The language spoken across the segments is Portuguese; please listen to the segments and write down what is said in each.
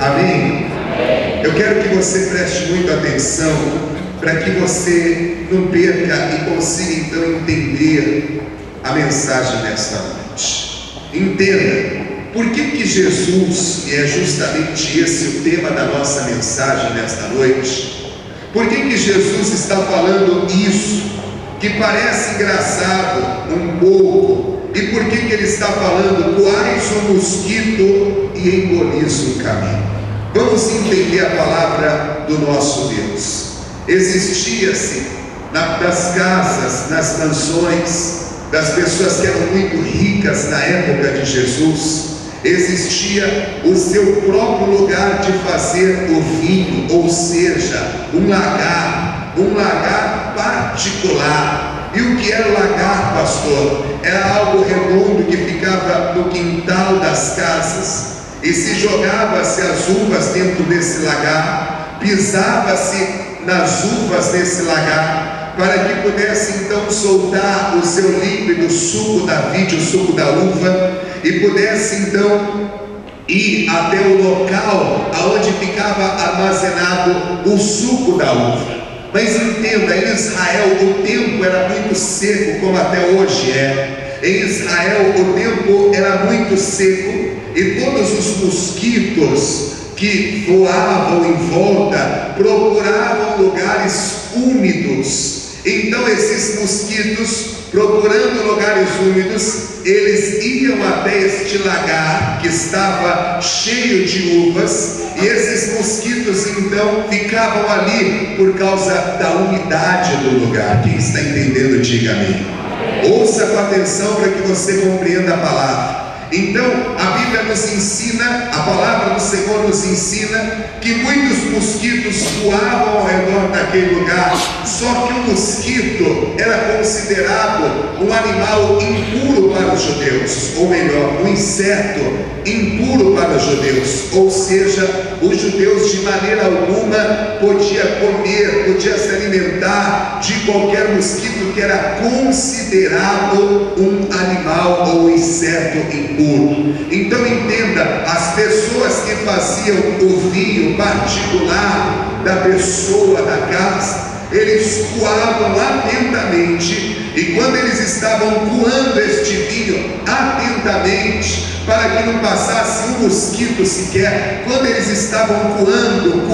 Amém? Eu quero que você preste muita atenção para que você não perca e consiga então entender a mensagem desta noite. Entenda, por que Jesus, e é justamente esse o tema da nossa mensagem nesta noite, por que Jesus está falando isso, que parece engraçado um pouco, e por que ele está falando, coais o mosquito e engolis o camelo? Vamos entender a palavra do nosso Deus. Existia-se nas casas, nas mansões das pessoas que eram muito ricas na época de Jesus, existia o seu próprio lugar de fazer o vinho, ou seja, um lagar particular. E o que era o lagar, pastor? Era algo redondo que ficava no quintal das casas, e se jogava-se as uvas dentro desse lagar, pisava-se nas uvas desse lagar, para que pudesse então soltar o seu líquido, o suco da vide, o suco da uva, e pudesse então ir até o local aonde ficava armazenado o suco da uva. Mas entenda, em Israel o tempo era muito seco, como até hoje é. Em Israel o tempo era muito seco, e todos os mosquitos que voavam em volta procuravam lugares úmidos. Então esses mosquitos, procurando lugares úmidos, eles iam até este lagar que estava cheio de uvas, e esses mosquitos então ficavam ali por causa da umidade do lugar. Quem está entendendo, diga amém. Ouça com atenção para que você compreenda a palavra. Então a Bíblia nos ensina, a palavra do Senhor nos ensina que muitos mosquitos voavam ao redor daquele lugar. Só que o mosquito era considerado um animal impuro para os judeus, ou melhor, um inseto impuro para os judeus. Ou seja, os judeus de maneira alguma podia comer, podia se alimentar de qualquer mosquito que era considerado um animal ou inseto impuro. Então entenda, as pessoas que faziam o vinho particular da pessoa da casa, eles coavam atentamente, e quando eles estavam coando este vinho atentamente, para que não passasse um mosquito sequer, quando eles estavam coando,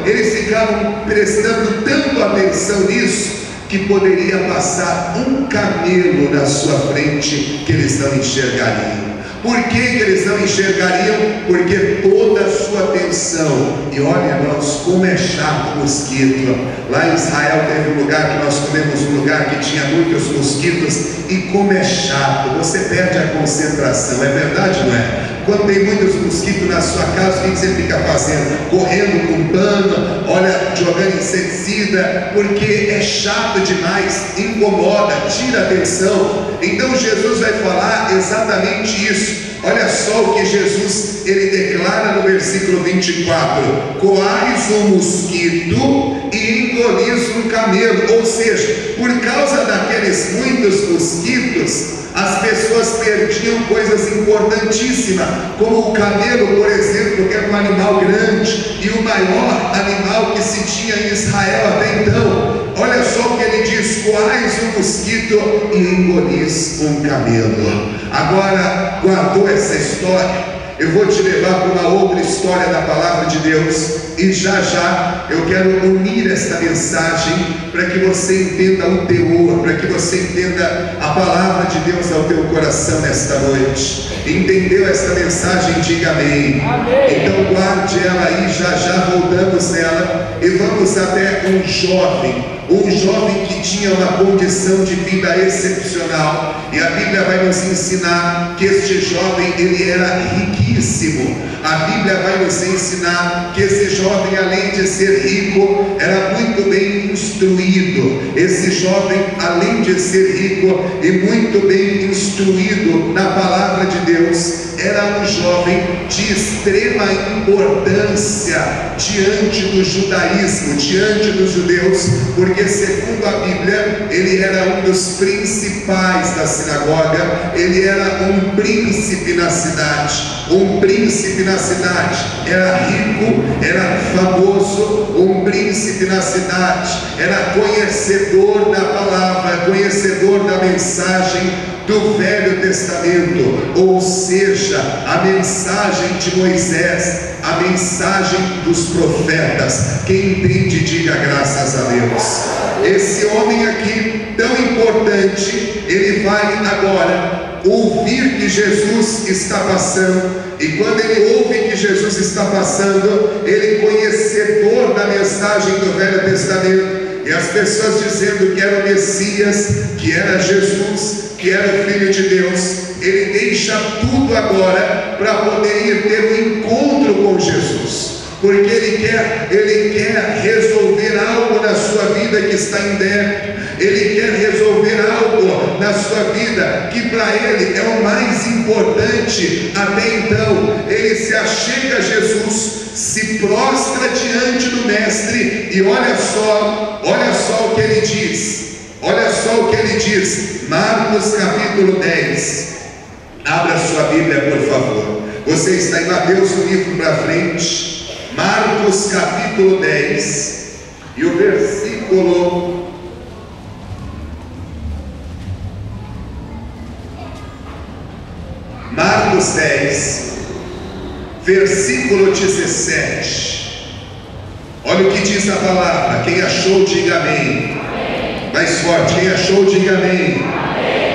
eles ficavam prestando tanto atenção nisso, que poderia passar um camelo na sua frente que eles não enxergariam. Por que eles não enxergariam? Porque toda a sua atenção, e olha irmãos, como é chato o mosquito. Lá em Israel teve um lugar que nós comemos, um lugar que tinha muitos mosquitos, e como é chato, você perde a concentração, é verdade, não é? Quando tem muitos mosquitos na sua casa, o que você fica fazendo? Correndo com pano, olha, jogando inseticida, porque é chato demais, incomoda, tira a atenção. Então Jesus vai falar exatamente isso. Olha só o que Jesus ele declara no versículo 24: coais o mosquito e engolis o camelo. Ou seja, por causa daqueles muitos mosquitos, as pessoas perdiam coisas importantíssimas, como o camelo, por exemplo, que era um animal grande e o maior animal que se tinha em Israel até então. Olha só o que ele diz: coais um mosquito e engolis um camelo. Agora, guardou essa história? Eu vou te levar para uma outra história da palavra de Deus, e já já eu quero unir esta mensagem para que você entenda o teor, para que você entenda a palavra de Deus ao teu coração nesta noite. Entendeu esta mensagem? Diga amém. Amém. Então guarde ela aí, já já voltamos nela e vamos até um jovem que tinha uma condição de vida excepcional, e a Bíblia vai nos ensinar que este jovem ele era riquíssimo. A Bíblia vai nos ensinar que esse jovem, além de ser rico, era muito bem instruído. Esse jovem, além de ser rico e muito bem instruído na palavra de Deus, era um jovem de de extrema importância diante do judaísmo, diante dos judeus, porque segundo a Bíblia, ele era um dos principais da sinagoga, ele era um príncipe na cidade. Um príncipe na cidade, era rico, era famoso. Um príncipe na cidade era conhecedor da palavra, conhecedor da mensagem do Velho Testamento, ou seja, a mensagem de Moisés, a mensagem dos profetas. Quem entende, diga graças a Deus. Esse homem aqui, tão importante, ele vai agora ouvir que Jesus está passando, e quando ele ouve que Jesus está passando, ele conhecedor da mensagem do Velho Testamento, e as pessoas dizendo que era o Messias, que era Jesus, que era o Filho de Deus, ele deixa tudo agora para poder ir ter um encontro com Jesus, porque ele quer resolver algo na sua vida que está em débito. Ele quer resolver algo na sua vida que para ele é o mais importante até então. Ele se achega a Jesus, se prostra diante do mestre, e olha só o que ele diz. Olha só o que ele diz. Marcos capítulo 10. Abra sua Bíblia, por favor. Você está em Mateus, o livro para frente. Marcos capítulo 10 e o versículo Marcos 10, versículo 17. Olha o que diz a palavra. Quem achou, diga amém. Mais forte, quem achou, diga amém.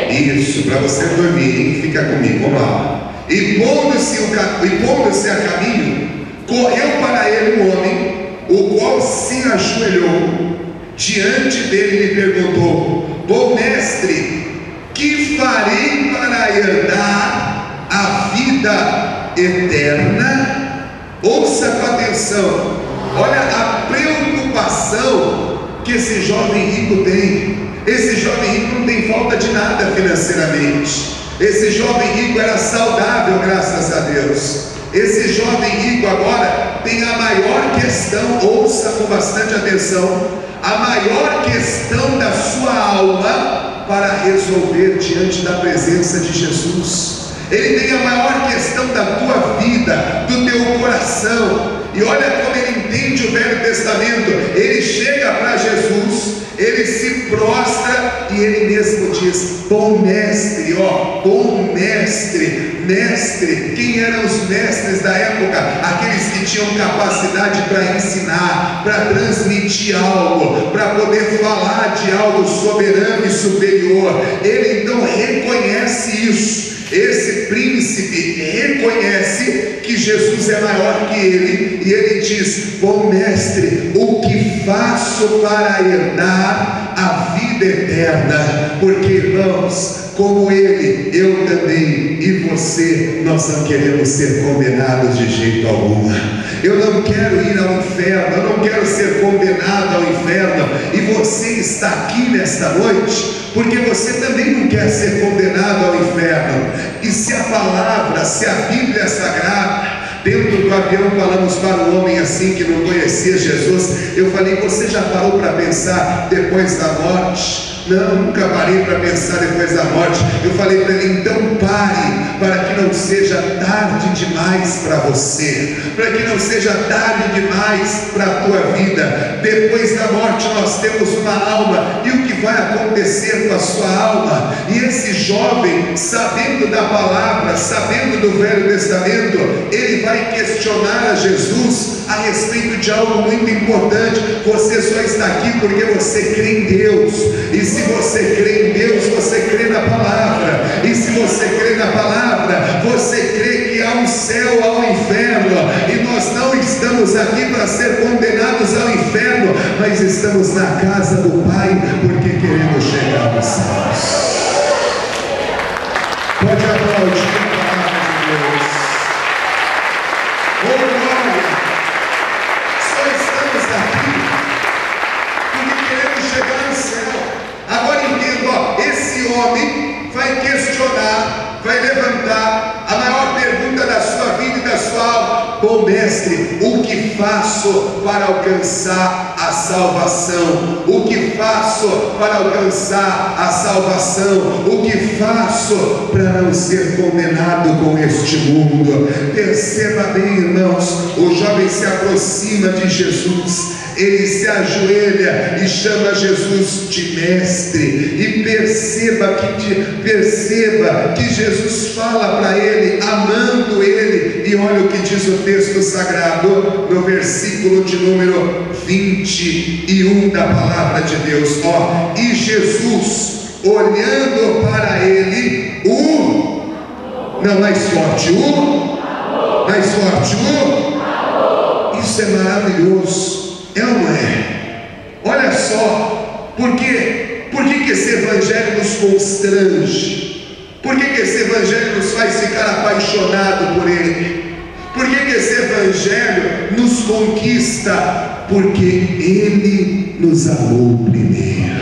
Isso, para você dormir, hein? Fica comigo, vamos lá. E pondo-se a caminho, correu para ele um homem, o qual se ajoelhou diante dele e lhe perguntou: bom mestre, que farei para herdar a vida eterna? Ouça com atenção. Olha a preocupação que esse jovem rico tem. Esse jovem rico não tem falta de nada financeiramente. Esse jovem rico era saudável, graças a Deus. Esse jovem rico agora tem a maior questão, ouça com bastante atenção, a maior questão da sua alma para resolver diante da presença de Jesus. Ele tem a maior questão da tua vida, do teu coração. E olha como ele entende o Velho Testamento. Ele chega para Jesus, ele se prostra e ele mesmo diz: bom mestre, bom mestre. Mestre, quem eram os mestres da época? Aqueles que tinham capacidade para ensinar, para transmitir algo, para poder falar de algo soberano e superior. Ele então reconhece isso. Esse príncipe reconhece que Jesus é maior que ele, e ele diz: bom mestre, o que faço para herdar a vida eterna? Porque, irmãos, como ele, eu também e você, nós não queremos ser condenados de jeito algum. Eu não quero ir ao inferno, eu não quero ser condenado ao inferno. E você está aqui nesta noite porque você também não quer ser condenado ao inferno. E se a palavra, se a Bíblia é sagrada, dentro do avião falamos para um homem assim que não conhecia Jesus. Eu falei: você já parou para pensar depois da morte? Não, nunca parei para pensar depois da morte. Eu falei para ele: então pare, para que não seja tarde demais para você, para que não seja tarde demais para a tua vida. Depois da morte nós temos uma alma, e o que vai acontecer com a sua alma? E esse jovem, sabendo da palavra, sabendo do Velho Testamento, ele vai questionar a Jesus a respeito de algo muito importante. Você só está aqui porque você crê em Deus, e se você crê em Deus, você crê na palavra, e se você crê na palavra, você crê que há um céu, há um inferno, e nós não estamos aqui para ser condenados ao inferno, mas estamos na casa do Pai, porque queremos chegar nos céus. Pode aplaudir a palavra de Deus. Oh glória! Só estamos aqui porque queremos chegar no céu. Agora entendo, esse homem vai questionar, vai levantar a maior pergunta da sua vida e da sua Bom mestre, o que faço para alcançar a salvação? O que faço para alcançar a salvação? O que faço para não ser condenado com este mundo? Perceba bem, irmãos, o jovem se aproxima de Jesus, ele se ajoelha e chama Jesus de mestre, e perceba que Jesus fala para ele, amando ele, e olha o que diz o texto sagrado, no versículo de número 21 da palavra de Deus, e Jesus, olhando para ele, mais forte, isso é maravilhoso. É ou não é? Olha só, por que esse evangelho nos constrange? Por que esse evangelho nos faz ficar apaixonado por ele? Por que esse evangelho nos conquista? Porque ele nos amou primeiro.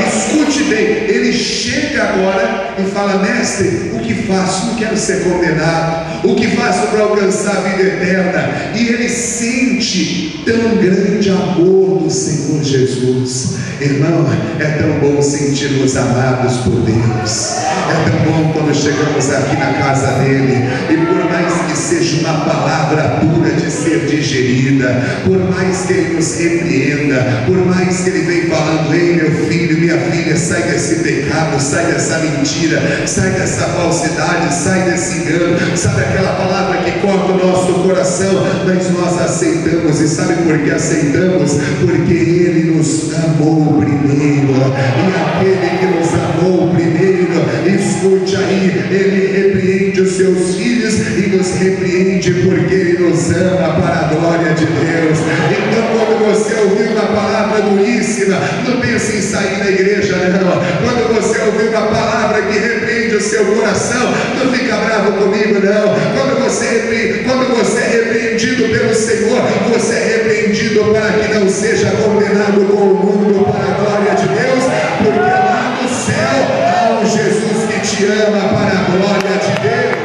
Escute bem, ele chega agora e fala: mestre, o que faço? Não quero ser condenado. O que faço para alcançar a vida eterna? E ele sente tão grande amor do Senhor Jesus. Irmão, é tão bom sentirmos amados por Deus. É tão bom quando chegamos aqui na casa dele, e por mais que seja uma palavra dura de ser digerida, por mais que ele nos repreenda, por mais que ele venha falando: ei, meu filho, minha filha, sai desse pecado, sai dessa mentira, sai dessa falsidade, sai desse engano. Sabe aquela palavra que corta o nosso coração? Mas nós aceitamos. E sabe por que aceitamos? Porque ele nos amou primeiro, e aquele que nos amou primeiro, escute aí, ele repreende os seus filhos, e nos repreende porque ele nos ama para a glória de Deus. Então, quando você ouvir uma palavra duríssima, não pense em sair da igreja, não. Quando você ouvir uma palavra que repreende o seu coração, não fica bravo comigo, não. Quando você é repreendido pelo Senhor, você é repreendido para que não seja condenado com o mundo, para a glória de Deus, porque lá no céu há um Jesus que te ama para a glória de Deus.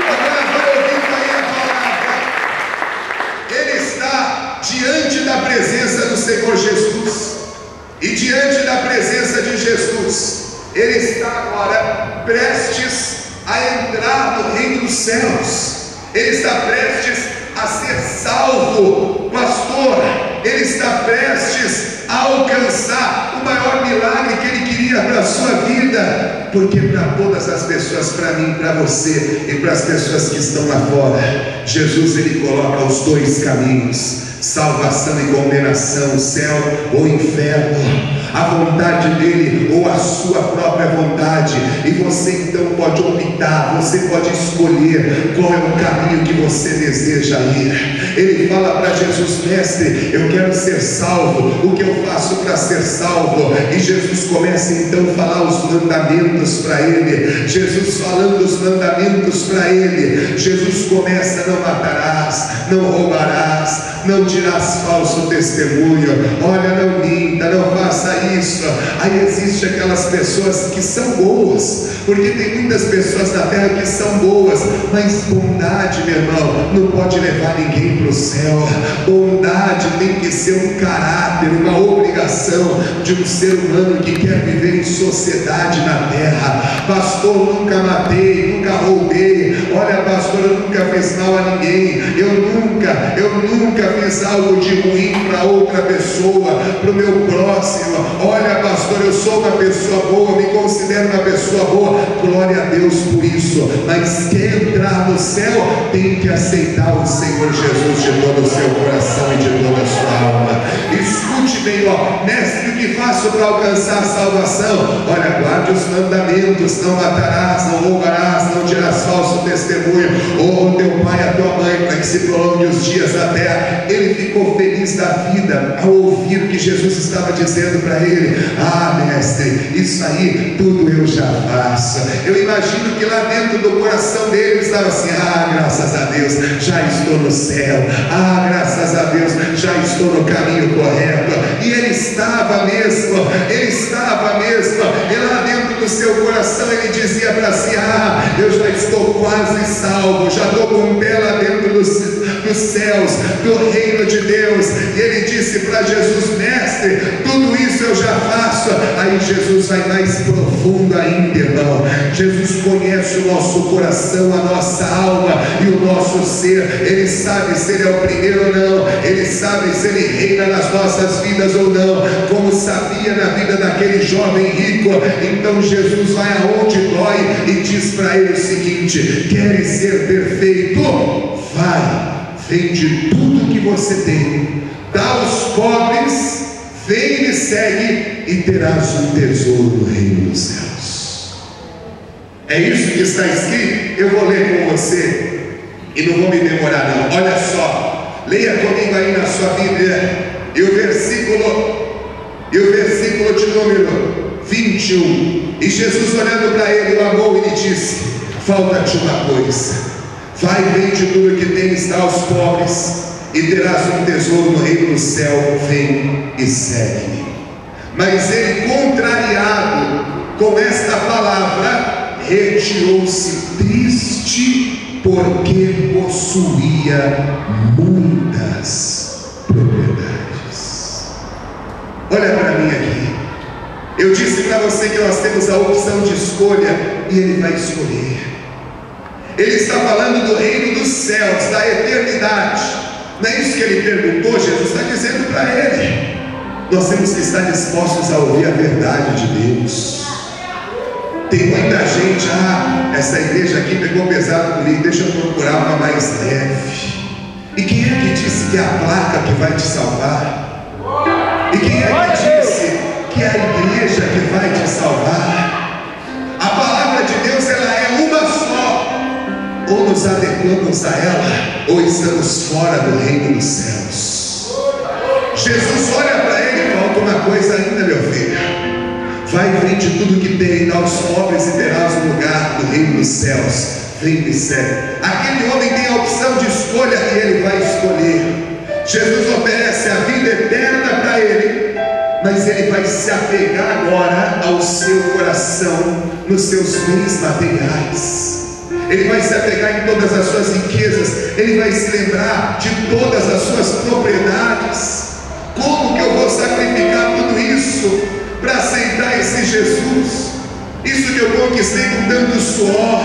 Agora vai ouvindo aí a palavra. Ele está diante da presença do Senhor Jesus, e diante da presença de Jesus, ele está agora prestes a entrar no reino dos céus. Ele está prestes a ser salvo, pastor. Ele está prestes a alcançar o maior milagre que ele queria para a sua vida, porque para todas as pessoas, para mim, para você e para as pessoas que estão lá fora, Jesus, ele coloca os dois caminhos: salvação e condenação, céu ou inferno, a vontade dele ou a sua própria vontade. E você então pode optar, você pode escolher qual é o caminho que você deseja ir. Ele fala para Jesus: mestre, eu quero ser salvo, o que eu faço para ser salvo? E Jesus começa então a falar os mandamentos para ele. Jesus falando os mandamentos para ele, Jesus começa: não matarás, não roubarás, não dirás falso testemunho, olha, não minta, não faça isso. Aí existe aquelas pessoas que são boas, porque tem muitas pessoas na terra que são boas, mas bondade, meu irmão, não pode levar ninguém para o céu. Bondade tem que ser um caráter, uma obrigação de um ser humano que quer viver em sociedade na terra. Pastor, nunca matei, nunca roubei, olha, pastor, eu nunca fiz mal a ninguém, eu nunca fiz algo de ruim para outra pessoa, para o meu próximo. Olha, pastor, eu sou uma pessoa boa, me considero uma pessoa boa, glória a Deus por isso. Mas quer entrar no céu, tem que aceitar o Senhor Jesus de todo o seu coração e de toda a sua alma. Escute bem, mestre, o que faço para alcançar a salvação? Olha, guarde os mandamentos: não matarás, não roubarás, não dirás falso testemunho, honra teu pai e a tua mãe, para que se prolongue os dias da terra. Ele ficou feliz da vida ao ouvir o que Jesus estava dizendo para ele. Ah, mestre, isso aí tudo eu já faço. Eu imagino que lá dentro do coração dele ele estava assim: ah, graças a Deus, já estou no céu. Ah, graças a Deus, já estou no caminho correto. E ele estava mesmo. no seu coração ele dizia para si: ah, eu já estou quase salvo, já estou com um pé lá dentro dos céus, do reino de Deus. E ele disse para Jesus: mestre, tudo isso eu já faço. Aí Jesus vai mais profundo ainda, irmão. Jesus conhece o nosso coração, a nossa alma e o nosso ser. Ele sabe se ele é o primeiro ou não, ele sabe se ele reina nas nossas vidas ou não, como sabia na vida daquele jovem rico. Então Jesus vai aonde dói e diz para ele o seguinte: queres ser perfeito? Vai, vende tudo que você tem, dá aos pobres, vem e me segue, e terás um tesouro no reino dos céus. É isso que está escrito. Eu vou ler com você e não vou me demorar não. Olha só, leia comigo aí na sua Bíblia, e o versículo de número 21. E Jesus, olhando para ele, o amou e lhe disse: falta-te uma coisa, vai, vende tudo que tens, dá aos pobres, e terás um tesouro no reino do céu, vem e segue-me. Mas ele, contrariado com esta palavra, retirou-se triste, porque possuía muitas propriedades. Olha para mim aqui. Eu disse para você que nós temos a opção de escolha, e ele vai escolher. Ele está falando do reino dos céus, da eternidade. Não é isso que ele perguntou? Jesus está dizendo para ele. Nós temos que estar dispostos a ouvir a verdade de Deus. Tem muita gente: ah, essa igreja aqui pegou pesado comigo, deixa eu procurar uma mais leve. E quem é que disse que é a placa que vai te salvar? E quem é que disse que é a igreja que vai te salvar? A palavra de Deus, ela é uma só. Ou nos adequamos a ela, ou estamos fora do reino dos céus. Jesus olha para ele: falta uma coisa ainda, meu filho. Vai, vende tudo que tem, dá aos pobres, e terás um lugar no reino dos céus. Vem e segue. Aquele homem tem a opção de escolha, e ele vai escolher. Jesus oferece a vida eterna para ele, mas ele vai se apegar agora ao seu coração, nos seus bens materiais. Ele vai se apegar em todas as suas riquezas. Ele vai se lembrar de todas as suas propriedades. Como que eu vou sacrificar tudo isso para aceitar esse Jesus? Isso que eu conquistei com tanto suor,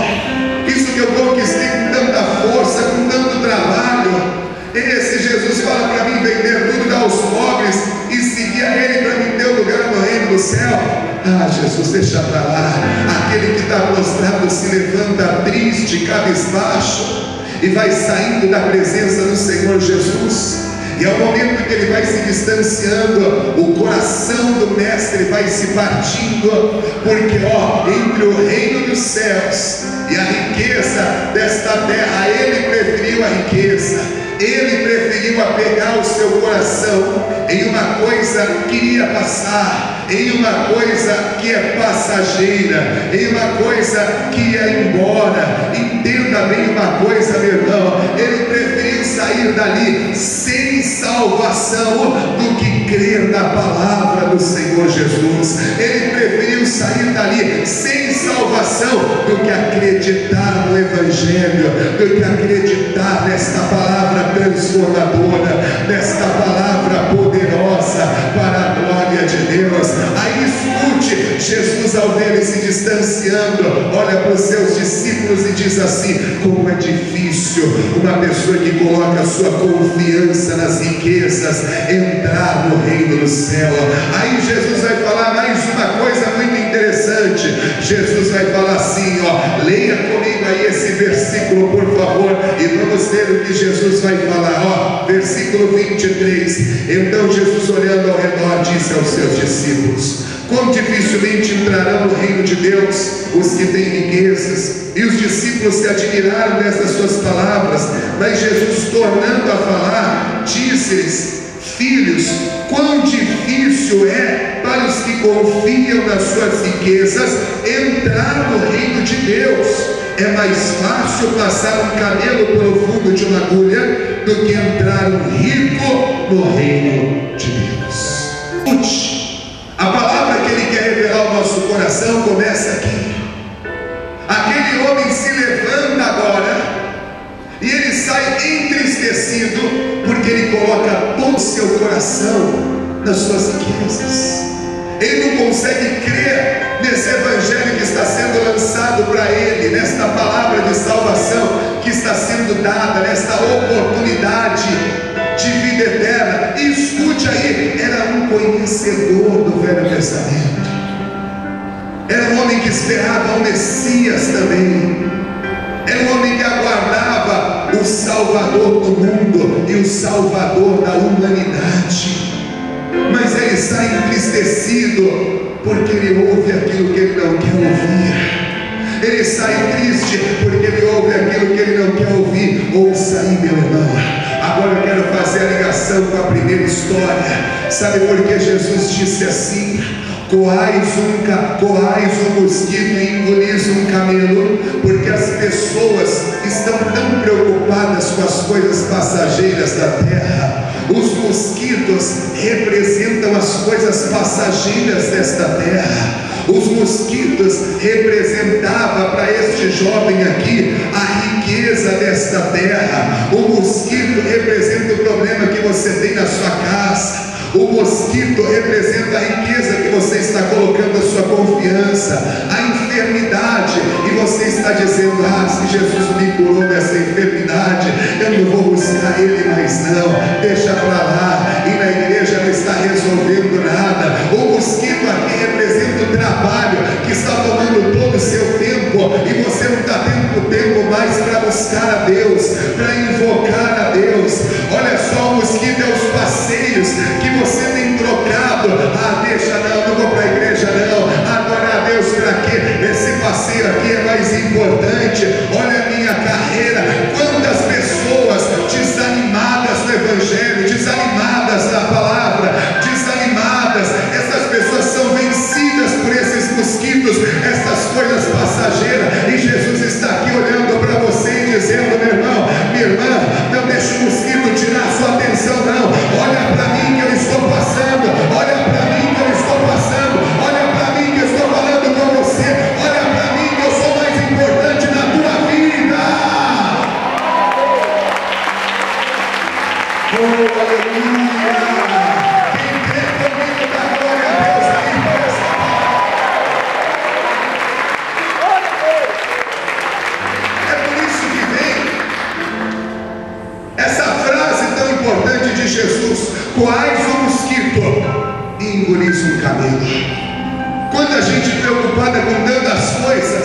isso que eu conquistei com tanta força, com tanto trabalho. Esse Jesus fala para mim vender tudo, dar aos pobres e seguir a Ele para me ter um lugar no reino do céu. Ah, Jesus, deixa para lá. Aquele que está prostrado se levanta triste, cabisbaixo, e vai saindo da presença do Senhor Jesus. E ao momento que ele vai se distanciando, o coração do mestre vai se partindo, porque entre o reino dos céus e a riqueza desta terra, ele preferiu a riqueza. Ele preferiu apegar o seu coração em uma coisa que iria passar, em uma coisa que é passageira, em uma coisa que ia embora. Entenda bem uma coisa, meu irmão: ele preferiu sair dali sem salvação do que crer na palavra do Senhor Jesus. Ele preferiu sair dali sem salvação do que acreditar no Evangelho, do que acreditar nesta palavra transformadora, nesta palavra poderosa para a glória de Deus. Aí escute, Jesus, ao ver ele se distanciando, olha para os seus discípulos e diz assim: como é difícil uma pessoa que coloca a sua confiança nas riquezas entrar no reino do céu. Aí Jesus vai falar mais uma coisa muito interessante. Jesus vai falar assim, leia comigo aí esse versículo, por favor, e vamos ver o que Jesus vai falar. Versículo 23. Então Jesus, olhando ao redor, disse aos seus discípulos: quão dificilmente entrarão no reino de Deus os que têm riquezas. E os discípulos se admiraram dessas suas palavras. Mas Jesus, tornando a falar, disse-lhes: filhos, quão difícil é para os que confiam nas suas riquezas entrar no reino de Deus. É mais fácil passar um camelo pelo fundo de uma agulha do que entrar um rico no reino de Deus. A palavra que ele quer revelar ao nosso coração começa aqui. Aquele homem se levanta agora e ele sai entristecido, porque ele coloca todo o seu coração nas suas riquezas. Ele não consegue crer nesse evangelho que está sendo lançado para ele, nesta palavra de salvação que está sendo dada, nesta oportunidade de vida eterna. E escute aí, era um conhecedor do Velho Testamento, era um homem que esperava o Messias também, era um homem que aguardava o Salvador do mundo e o Salvador da humanidade. Mas ele sai entristecido, porque ele ouve aquilo que ele não quer ouvir. Ele sai triste, porque ele ouve aquilo que ele não quer ouvir. Ouça aí, meu irmão. Agora eu quero fazer a ligação com a primeira história. Sabe por que Jesus disse assim? Coais um mosquito e engolis um camelo? Porque as pessoas estão tão preocupadas com as coisas passageiras da terra. Os mosquitos representam as coisas passageiras desta terra. Os mosquitos representavam para este jovem aqui a riqueza desta terra. O mosquito representa o problema que você tem na sua casa. O mosquito representa a riqueza que você está colocando a sua confiança, a enfermidade, e você está dizendo: ah, se Jesus me curou dessa enfermidade, eu não vou buscar Ele mais não, deixa para lá, e na igreja não está resolvendo nada. O mosquito aqui representa o trabalho que está tomando todo o seu tempo, e você não está tendo tempo mais para buscar a Deus, para invocar a Deus. Olha só, o mosquito é os passeios que você tem trocado. Ah, deixa não vou para a igreja não, agora a Deus para quê? Esse passeio aqui é mais importante. Olha a minha carreira. Quantas pessoas desanimadas no evangelho, desanimadas na palavra, desanimadas, essas pessoas são vencidas por esses mosquitos, essas coisas passageiras, e Jesus está aqui olhando para você e dizendo: meu irmão, minha irmã, não deixe o mosquito tirar a sua atenção não. Olha para mim que eu estou passando, olha para mim que eu estou passando, olha para mim que eu estou falando com você, olha para mim que eu sou mais importante na tua vida. Oh, aleluia! Quem crê comigo dá glória a Deus aí por essa palavra. É por isso que vem essa frase tão importante de Jesus: coais um mosquito e engolis um camelo. Quanta gente preocupada com tantas coisas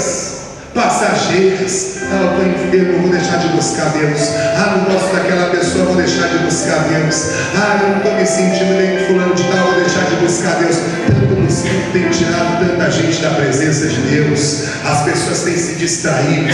passageiras. Ah, eu estou enfermo, vou deixar de buscar Deus. Ah, não gosto daquela pessoa, vou deixar de buscar Deus. Ah, eu não estou me sentindo bem com fulano de tal, vou deixar de buscar Deus. Tanto mosquito tem tirado tanta gente da presença de Deus. As pessoas têm se distraído,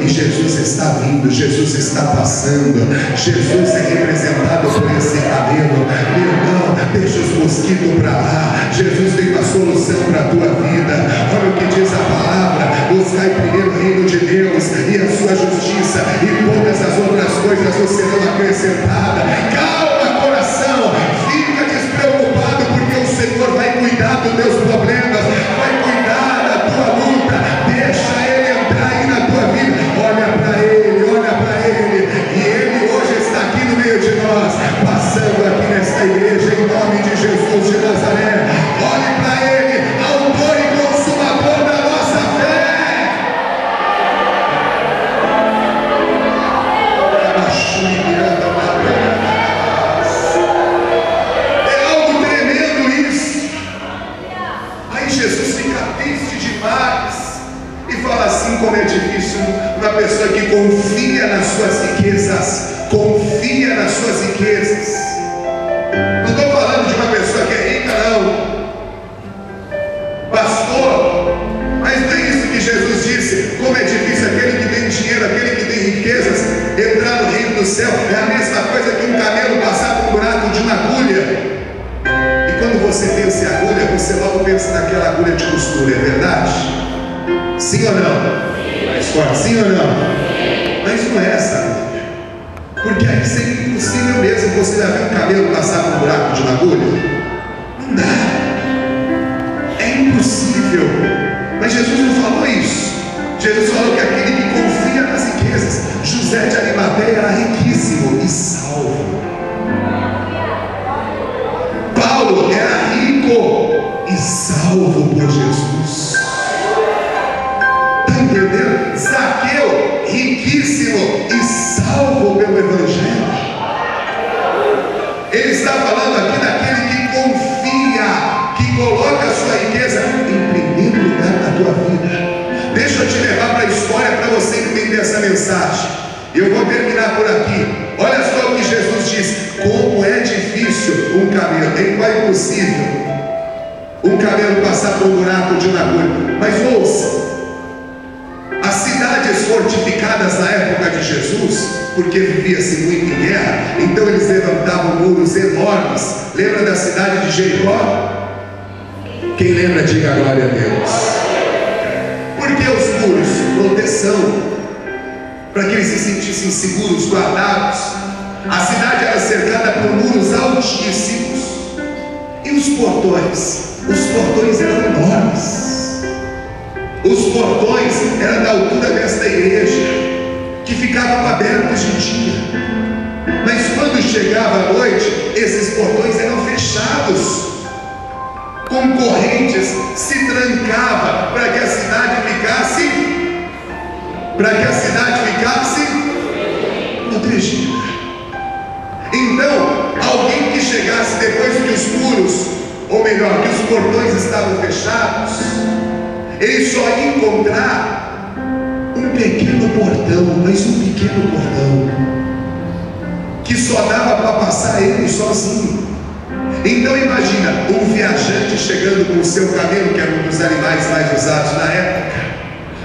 e Jesus está vindo, Jesus está passando. Jesus é representado por esse camelo. Meu irmão, deixa os mosquitos para lá. Jesus tem uma solução para a tua vida. Olha o que diz a palavra: buscai primeiro o reino de Deus e a sua justiça, e todas as outras coisas vos serão acrescentadas. Calma, coração, fica despreocupado, porque o Senhor vai cuidar dos teus problemas, vai cuidar da tua luta. Deixa Ele entrar aí na tua vida. Olha para Ele, e Ele hoje está aqui no meio de nós, passando aqui nesta igreja, em nome de Jesus de Nazaré. Olhe para Ele, autor e consumador da nossa fé. É algo tremendo isso. Aí Jesus fica triste demais e fala assim: como é difícil uma pessoa que confia nas suas riquezas. Confia nas suas riquezas. Não estou falando de uma pessoa que é rica, não, pastor, mas não é isso que Jesus disse. Como é difícil aquele que tem dinheiro, aquele que tem riquezas, entrar no reino do céu. É a mesma coisa que um camelo passar por um buraco de uma agulha. E quando você pensa em agulha, você logo pensa naquela agulha de costura, é verdade? Sim ou não? Mais forte, sim ou não? Mas não é essa agulha, porque aí seria impossível mesmo. Você já viu um camelo passar por um buraco de uma agulha? Não dá. Mas Jesus não falou isso. Jesus falou que aquele que confia nas riquezas, José de Arimateia era riquíssimo e salvo. Paulo era rico e salvo por Jesus. Está entendendo? Zaqueu, riquíssimo e salvo pelo Evangelho. Ele está falando aqui daquele que confia, que coloca a sua riqueza em primeiro lugar na tua vida. Deixa eu te levar para a história para você entender essa mensagem. Eu vou terminar por aqui. Olha só o que Jesus diz: como é difícil um camelo, é impossível um camelo passar por um buraco de uma agulha. Mas ouça, as cidades fortificadas na época de Jesus, porque vivia-se muito em guerra, então eles levantavam muros enormes. Lembra da cidade de Jericó? Quem lembra, diga glória a Deus. Por que os muros? Proteção, para que eles se sentissem seguros, guardados. A cidade era cercada por muros altíssimos. E os portões? Os portões eram enormes. Os portões eram da altura desta igreja, que ficavam abertos de dia. Mas quando chegava a noite, esses portões eram fechados com correntes, se trancava para que a cidade ficasse protegida. Então, alguém que chegasse depois que os muros, ou melhor, que os portões estavam fechados, ele só ia encontrar um pequeno portão, mas um pequeno portão, que só dava para passar ele sozinho. Então imagina um viajante chegando com o seu camelo, que era um dos animais mais usados na época,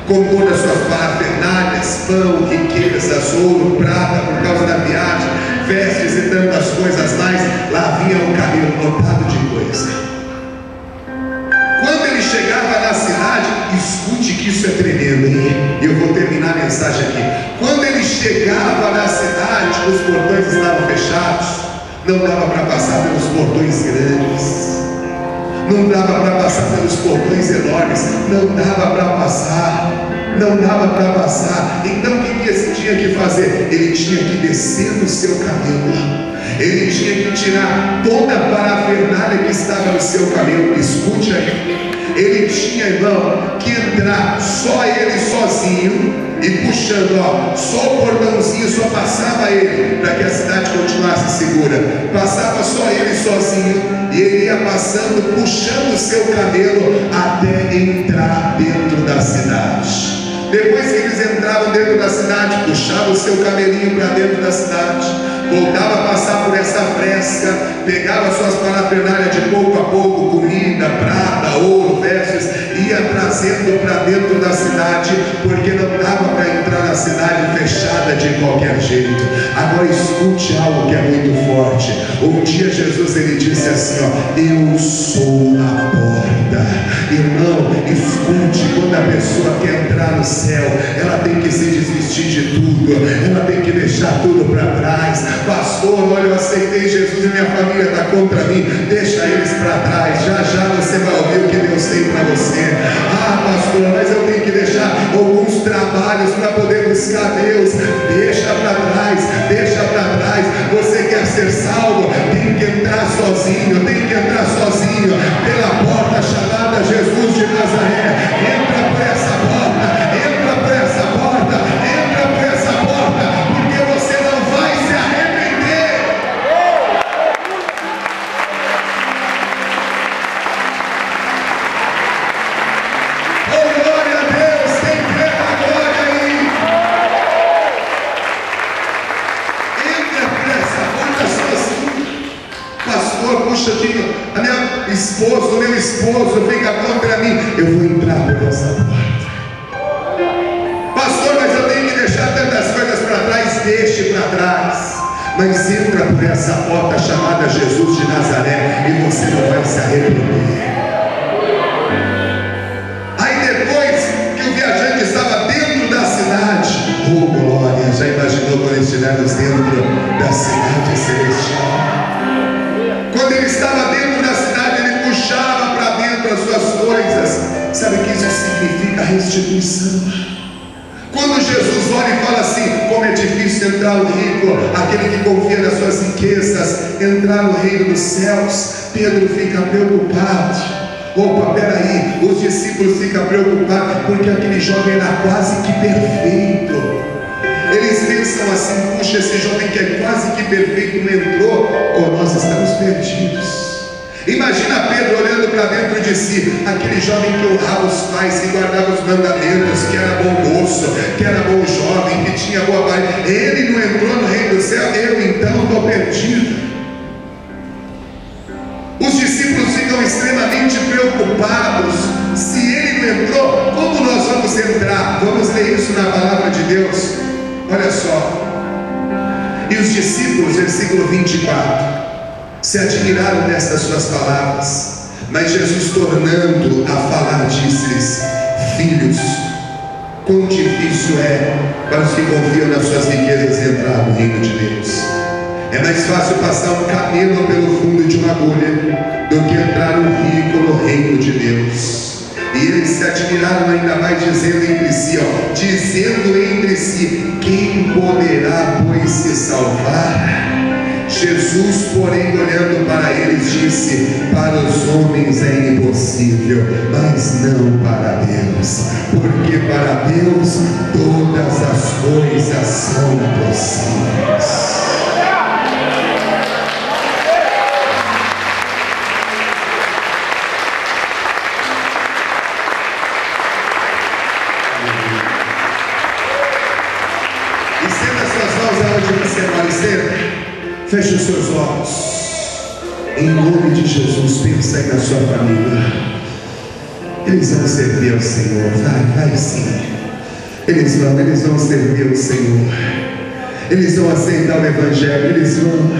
com todas as suas parafernálias, pão, riquezas, ouro, prata, por causa da viagem, vestes e tantas coisas mais. Lá vinha um camelo lotado de coisa. Quando ele chegava na cidade, escute que isso é tremendo, hein? E eu vou terminar a mensagem aqui. Quando ele chegava na cidade, os portões estavam fechados. Não dava para passar pelos portões grandes, não dava para passar pelos portões enormes, não dava para passar. Então o que esse tinha que fazer? Ele tinha que descer do seu camelo, ele tinha que tirar toda a parafernália que estava no seu camelo. Escute aí, ele tinha, irmão, que entrar só ele sozinho e puxando, só o portãozinho, só passava ele, para que a cidade continuasse segura. Passava só ele sozinho, e ele ia passando, puxando o seu camelo até entrar dentro da cidade. Depois que eles entravam dentro da cidade, puxava o seu camelinho para dentro da cidade, voltava a passar por essa fresca, pegava suas parafernálias de pouco a pouco, comida, prata, ouro, vestes, ia trazendo para dentro da cidade, porque não dava para entrar na cidade fechada de qualquer jeito. Agora escute algo que é muito forte. Um dia Jesus, ele disse assim, eu sou a porta. Irmão, escute, quando a pessoa quer entrar no céu, ela tem que se desvestir de tudo, ela tem que deixar tudo para trás. Pastor, olha, eu aceitei Jesus e minha família está contra mim, deixa eles para trás, já já você vai ouvir o que Deus tem para você. Ah, pastor, mas eu tenho que deixar alguns trabalhos para poder buscar Deus. Deixa para trás, deixa para trás. Você quer ser salvo, tem que entrar sozinho, pela porta chamada Jesus de Nazaré. Entra por essa porta, porque você não vai se arrepender. Oh, glória a Deus, quem crê na glória aí. Entra por essa porta sozinho. Pastor, puxa aqui, a minha esposa, o meu esposo fica contra mim. Eu vou entrar por essa porta. Pastor, mas eu tenho que deixar tantas coisas para trás. Deixe para trás, mas entra por essa porta chamada Jesus de Nazaré e você não vai se arrepender. Aí depois que o viajante estava dentro da cidade, oh glória, já imaginou quando estivermos dentro da cidade celestial? Quando ele estava dentro da cidade, ele puxava para dentro as suas coisas, Sabe que isso significa restituição? Quando Jesus olha e fala assim: como é difícil entrar o rico, aquele que confia nas suas riquezas, entrar no reino dos céus, Pedro fica preocupado. Opa, peraí, os discípulos ficam preocupados porque aquele jovem era quase que perfeito. Eles pensam assim: puxa, esse jovem que é quase que perfeito não entrou, ou nós estamos perdidos. Imagina Pedro olhando para dentro de si, aquele jovem que honrava os pais, que guardava os mandamentos, que era bom moço, que era bom jovem, que tinha boa aparência. Ele não entrou no reino do céu, eu então estou perdido. Os discípulos ficam extremamente preocupados. Se ele não entrou, como nós vamos entrar? Vamos ler isso na palavra de Deus. Olha só. E os discípulos, versículo 24, se admiraram destas suas palavras, mas Jesus, tornando a falar, disse-lhes: filhos, quão difícil é para os que confiam nas suas riquezas entrar no reino de Deus. É mais fácil passar um camelo pelo fundo de uma agulha do que entrar um rico no reino de Deus. E eles se admiraram ainda mais, dizendo entre si: quem poderá, pois, se salvar? Jesus, porém, olhando para eles, disse: para os homens é impossível, mas não para Deus, porque para Deus todas as coisas são possíveis. Feche os seus olhos. Em nome de Jesus, pensa aí na sua família. Eles vão servir ao Senhor. Vai sim. Eles vão servir ao Senhor. Eles vão aceitar o Evangelho. Eles vão,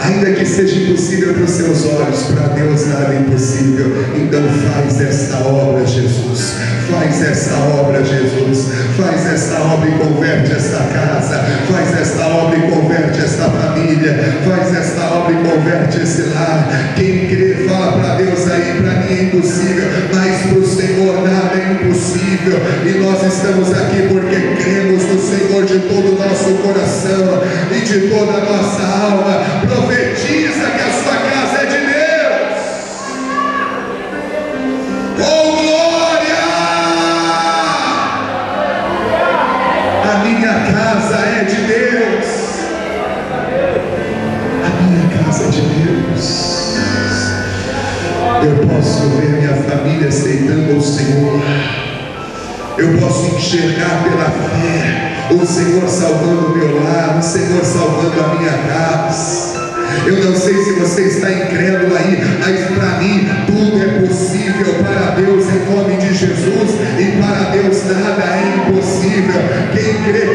ainda que seja impossível para os seus olhos, para Deus nada é impossível. Então faz esta obra, Jesus. Faz esta obra, Jesus. Faz esta obra e converte esta casa. Faz esta obra e converte esta família. Faz esta obra e converte esse lar. Quem crê, fala para Deus aí: para mim é impossível, mas para o Senhor nada é impossível. E nós estamos aqui porque cremos no Senhor de todo o nosso coração e de toda a nossa alma. Profetiza que a sua casa é de Deus. Oh, glória! A minha casa é de Deus. A minha casa é de Deus. Eu posso ver minha família aceitando o Senhor. Eu posso enxergar pela fé o Senhor salvando o meu lar, o Senhor salvando a minha casa. Eu não sei se você está incrédulo aí, mas para mim tudo é possível para Deus, em nome de Jesus. E para Deus nada é impossível. Quem crê